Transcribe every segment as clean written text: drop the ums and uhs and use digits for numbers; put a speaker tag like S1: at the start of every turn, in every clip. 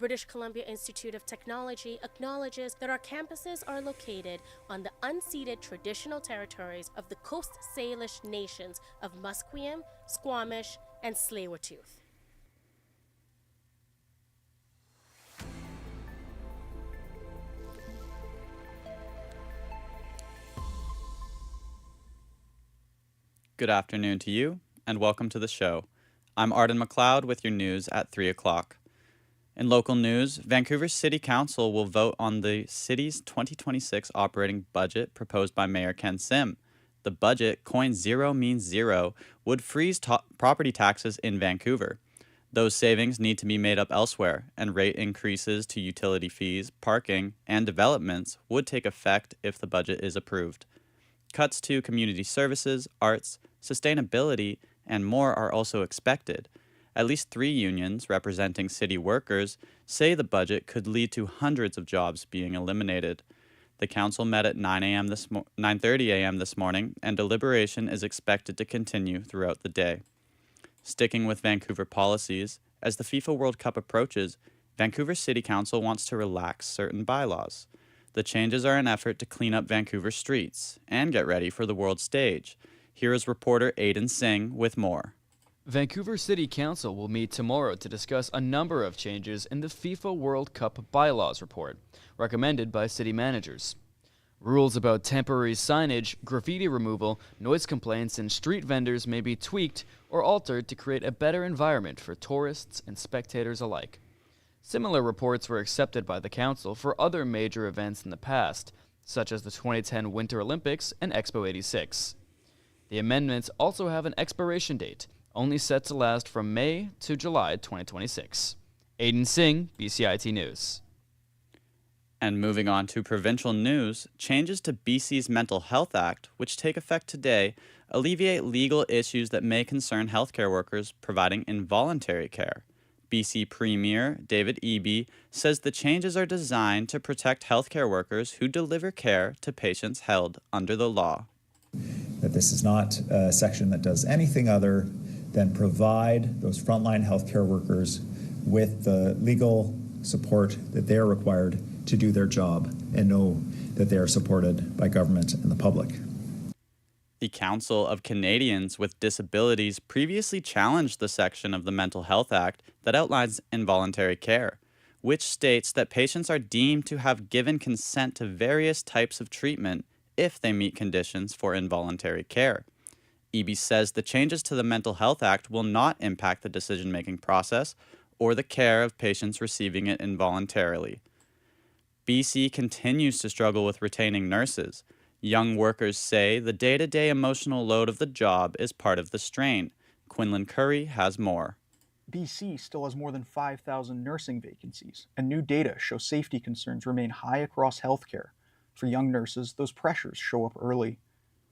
S1: British Columbia Institute of Technology acknowledges that our campuses are located on the unceded traditional territories of the Coast Salish nations of Musqueam, Squamish, and Tsleil-Waututh.
S2: Good afternoon to you, and welcome to the show. I'm Arden McLeod with your news at 3 o'clock. In local news, Vancouver City Council will vote on the city's 2026 operating budget proposed by Mayor Ken Sim. The budget, coined Zero Means Zero, would freeze property taxes in Vancouver. Those savings need to be made up elsewhere, and rate increases to utility fees, parking, and developments would take effect if the budget is approved. Cuts to community services, arts, sustainability, and more are also expected. At least 3 unions representing city workers say the budget could lead to hundreds of jobs being eliminated. The council met at 9:30 a.m. this morning, and deliberation is expected to continue throughout the day. Sticking with Vancouver policies, as the FIFA World Cup approaches, Vancouver City Council wants to relax certain bylaws. The changes are an effort to clean up Vancouver streets and get ready for the world stage. Here is reporter Aiden Singh with more.
S3: Vancouver City Council will meet tomorrow to discuss a number of changes in the FIFA World Cup bylaws report, recommended by city managers. Rules about temporary signage, graffiti removal, noise complaints, and street vendors may be tweaked or altered to create a better environment for tourists and spectators alike. Similar reports were accepted by the council for other major events in the past, such as the 2010 Winter Olympics and Expo 86. The amendments also have an expiration date, only set to last from May to July 2026. Aiden Singh, BCIT News.
S2: And moving on to provincial news, changes to BC's Mental Health Act, which take effect today, alleviate legal issues that may concern healthcare workers providing involuntary care. BC Premier David Eby says the changes are designed to protect healthcare workers who deliver care to patients held under the law.
S4: That this is not a section that does anything other than provide those frontline healthcare workers with the legal support that they are required to do their job and know that they are supported by government and the public.
S2: The Council of Canadians with Disabilities previously challenged the section of the Mental Health Act that outlines involuntary care, which states that patients are deemed to have given consent to various types of treatment if they meet conditions for involuntary care. Eby says the changes to the Mental Health Act will not impact the decision-making process or the care of patients receiving it involuntarily. BC continues to struggle with retaining nurses. Young workers say the day-to-day emotional load of the job is part of the strain. Quinlan Curry has more.
S5: BC still has more than 5,000 nursing vacancies, and new data show safety concerns remain high across healthcare. For young nurses, those pressures show up early.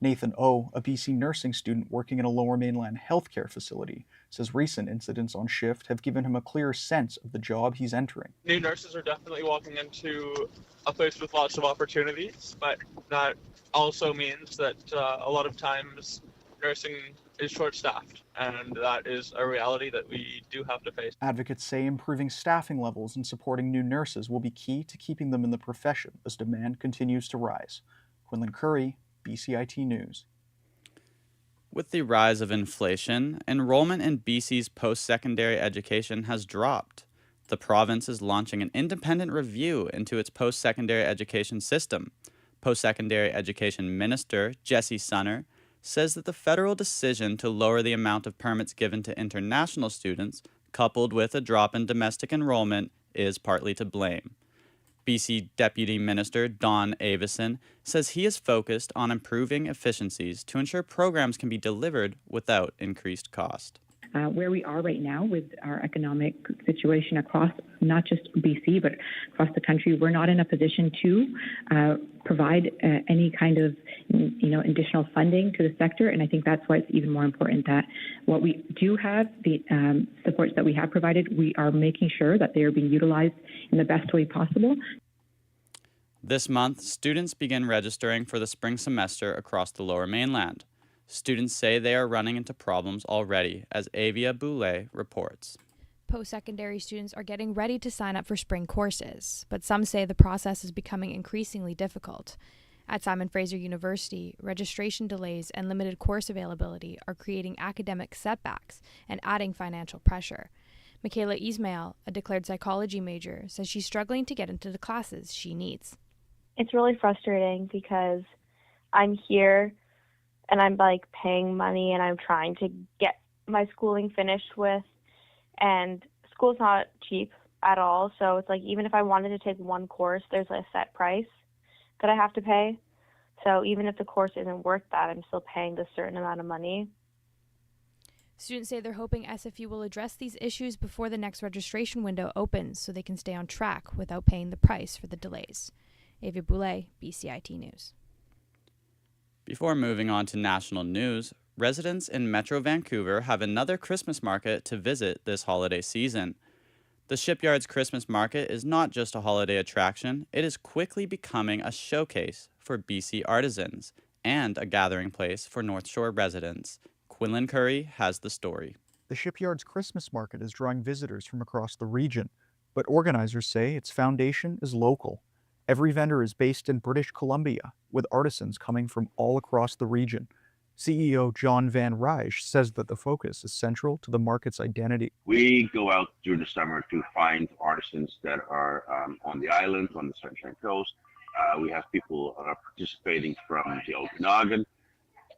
S5: Nathan O., a BC nursing student working in a Lower Mainland healthcare facility, says recent incidents on shift have given him a clearer sense of the job he's entering.
S6: New nurses are definitely walking into a place with lots of opportunities, but that also means that a lot of times nursing is short-staffed, and that is a reality that we do have to face.
S5: Advocates say improving staffing levels and supporting new nurses will be key to keeping them in the profession as demand continues to rise. Quinlan Curry, BCIT News.
S2: With the rise of inflation, enrollment in BC's post-secondary education has dropped. The province is launching an independent review into its post-secondary education system. Post-secondary education minister Jessie Sunner says that the federal decision to lower the amount of permits given to international students, coupled with a drop in domestic enrollment, is partly to blame. BC Deputy Minister Don Avison says he is focused on improving efficiencies to ensure programs can be delivered without increased cost.
S7: Where we are right now with our economic situation across not just BC but across the country, we're not in a position to provide any kind of additional funding to the sector, and I think that's why it's even more important that what we do have, the supports that we have provided, we are making sure that they are being utilized in the best way possible.
S2: This month, students begin registering for the spring semester across the Lower Mainland. Students say they are running into problems already, as Avia Boulay reports.
S8: post-secondary students are getting ready to sign up for spring courses, but some say the process is becoming increasingly difficult. At Simon Fraser University, registration delays and limited course availability are creating academic setbacks and adding financial pressure. Michaela Ismail, a declared psychology major, says she's struggling to get into the classes she needs.
S9: It's really frustrating because I'm here and I'm paying money and I'm trying to get my schooling finished with, and school's not cheap at all. So it's even if I wanted to take one course, there's a set price that I have to pay. So even if the course isn't worth that, I'm still paying this certain amount of money.
S8: Students say they're hoping SFU will address these issues before the next registration window opens so they can stay on track without paying the price for the delays. Ava Boulay, BCIT News.
S2: Before moving on to national news, residents in Metro Vancouver have another Christmas market to visit this holiday season. The Shipyard's Christmas market is not just a holiday attraction, it is quickly becoming a showcase for BC artisans and a gathering place for North Shore residents. Quinlan Curry has the story.
S5: The Shipyard's Christmas market is drawing visitors from across the region, but organizers say its foundation is local. Every vendor is based in British Columbia, with artisans coming from all across the region. CEO John Van Rij says that the focus is central to the market's identity.
S10: We go out during the summer to find artisans that are on the island, on the Sunshine Coast. We have people participating from the Okanagan.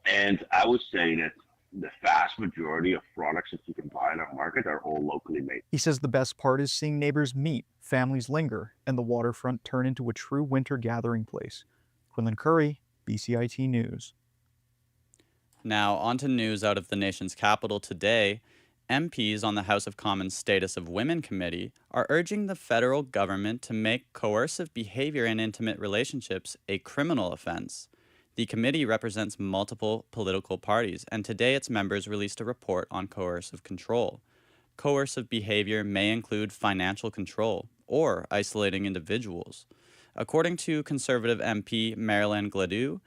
S10: And I would say that the vast majority of products that you can buy in our market are all locally made.
S5: He says the best part is seeing neighbors meet, families linger, and the waterfront turn into a true winter gathering place. Quinlan Curry, BCIT News.
S2: Now, on to news out of the nation's capital today. MPs on the House of Commons Status of Women Committee are urging the federal government to make coercive behavior in intimate relationships a criminal offense. The committee represents multiple political parties, and today its members released a report on coercive control. Coercive behavior may include financial control or isolating individuals. According to Conservative MP Marilyn Gladue,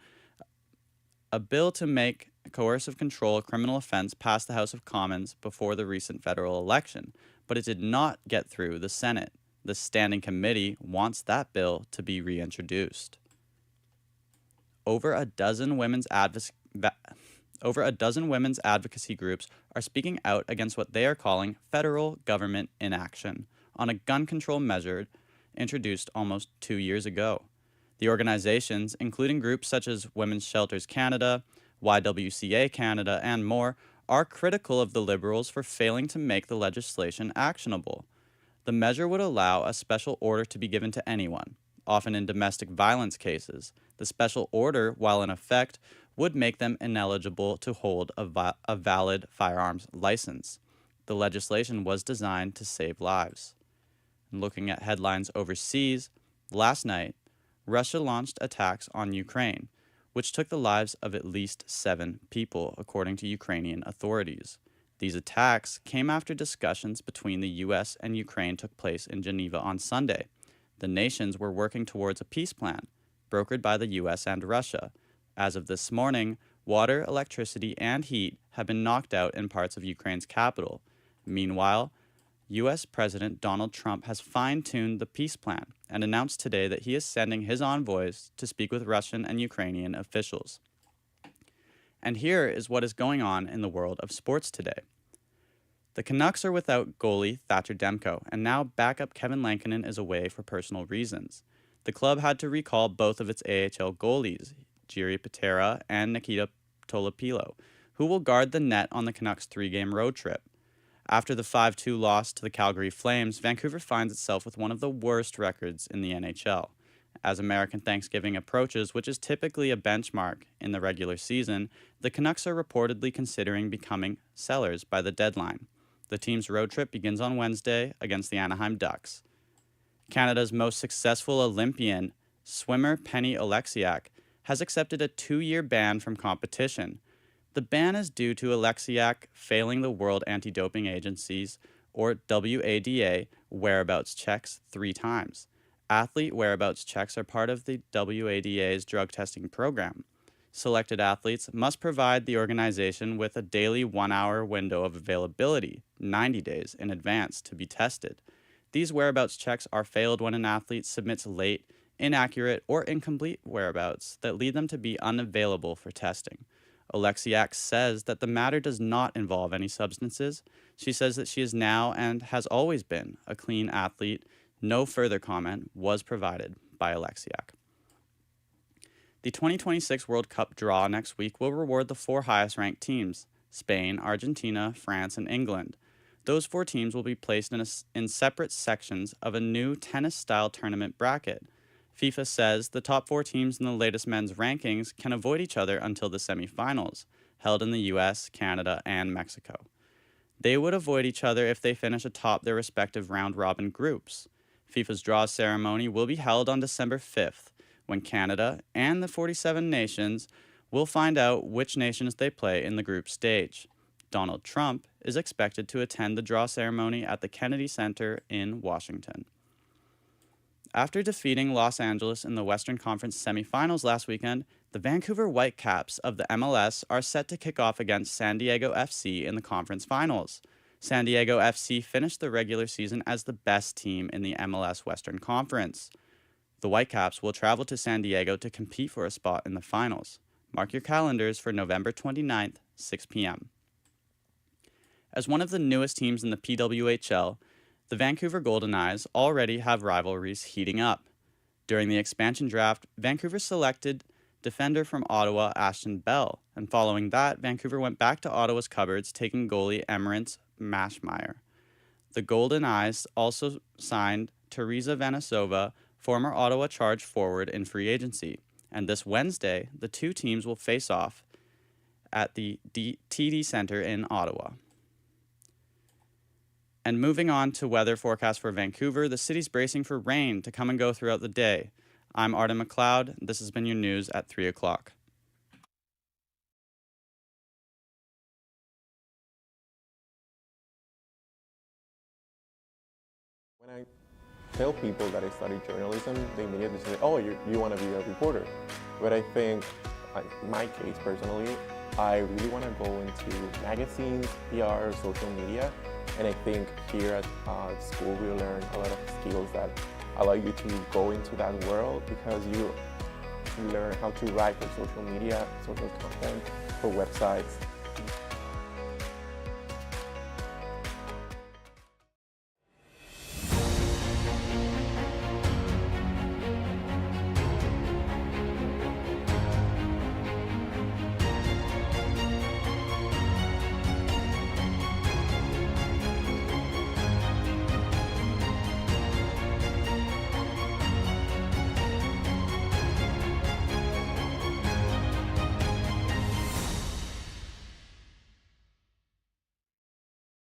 S2: a bill to make coercive control a criminal offense passed the House of Commons before the recent federal election, but it did not get through the Senate. The standing committee wants that bill to be reintroduced. Over a dozen women's advocacy groups are speaking out against what they are calling federal government inaction on a gun control measure introduced almost 2 years ago. The organizations, including groups such as Women's Shelters Canada, YWCA Canada, and more, are critical of the Liberals for failing to make the legislation actionable. The measure would allow a special order to be given to anyone, often in domestic violence cases. The special order, while in effect, would make them ineligible to hold a valid firearms license. The legislation was designed to save lives. And looking at headlines overseas, last night, Russia launched attacks on Ukraine, which took the lives of at least 7 people, according to Ukrainian authorities. These attacks came after discussions between the U.S. and Ukraine took place in Geneva on Sunday. The nations were working towards a peace plan, brokered by the U.S. and Russia. As of this morning, water, electricity, and heat have been knocked out in parts of Ukraine's capital. Meanwhile, U.S. President Donald Trump has fine-tuned the peace plan and announced today that he is sending his envoys to speak with Russian and Ukrainian officials. And here is what is going on in the world of sports today. The Canucks are without goalie Thatcher Demko, and now backup Kevin Lankinen is away for personal reasons. The club had to recall both of its AHL goalies, Jiri Patera and Nikita Tolopilo, who will guard the net on the Canucks' 3-game road trip. After the 5-2 loss to the Calgary Flames, Vancouver finds itself with one of the worst records in the NHL. As American Thanksgiving approaches, which is typically a benchmark in the regular season, the Canucks are reportedly considering becoming sellers by the deadline. The team's road trip begins on Wednesday against the Anaheim Ducks. Canada's most successful Olympian, swimmer Penny Oleksiak, has accepted a 2-year ban from competition. The ban is due to Oleksiak failing the World Anti-Doping Agency's, or WADA, whereabouts checks 3 times. Athlete whereabouts checks are part of the WADA's drug testing program. Selected athletes must provide the organization with a daily 1-hour window of availability, 90 days in advance, to be tested. These whereabouts checks are failed when an athlete submits late, inaccurate, or incomplete whereabouts that lead them to be unavailable for testing. Oleksiak says that the matter does not involve any substances. She says that she is now and has always been a clean athlete. No further comment was provided by Oleksiak. The 2026 World Cup draw next week will reward the 4 highest-ranked teams: Spain, Argentina, France, and England. Those 4 teams will be placed in separate sections of a new tennis-style tournament bracket. FIFA says the top 4 teams in the latest men's rankings can avoid each other until the semifinals, held in the US, Canada, and Mexico. They would avoid each other if they finish atop their respective round-robin groups. FIFA's draw ceremony will be held on December 5th, when Canada and the 47 nations will find out which nations they play in the group stage. Donald Trump is expected to attend the draw ceremony at the Kennedy Center in Washington. After defeating Los Angeles in the Western Conference semifinals last weekend, the Vancouver Whitecaps of the MLS are set to kick off against San Diego FC in the conference finals. San Diego FC finished the regular season as the best team in the MLS Western Conference. The Whitecaps will travel to San Diego to compete for a spot in the finals. Mark your calendars for November 29th, 6 p.m. As one of the newest teams in the PWHL, the Vancouver Golden Eyes already have rivalries heating up. During the expansion draft, Vancouver selected defender from Ottawa, Ashton Bell, and following that, Vancouver went back to Ottawa's cupboards, taking goalie Emirates Mashmeyer. The Golden Eyes also signed Teresa Vanisova, former Ottawa Charge forward, in free agency, and this Wednesday, the 2 teams will face off at the TD Centre in Ottawa. And moving on to weather forecast for Vancouver, the city's bracing for rain to come and go throughout the day. I'm Arden McLeod. This has been your news at 3 o'clock.
S11: When I tell people that I study journalism, they immediately say, oh, you want to be a reporter. But I think, in my case personally, I really want to go into magazines, PR, social media, and I think here at school we learn a lot of skills that allow you to go into that world, because you learn how to write for social media, social content, for websites,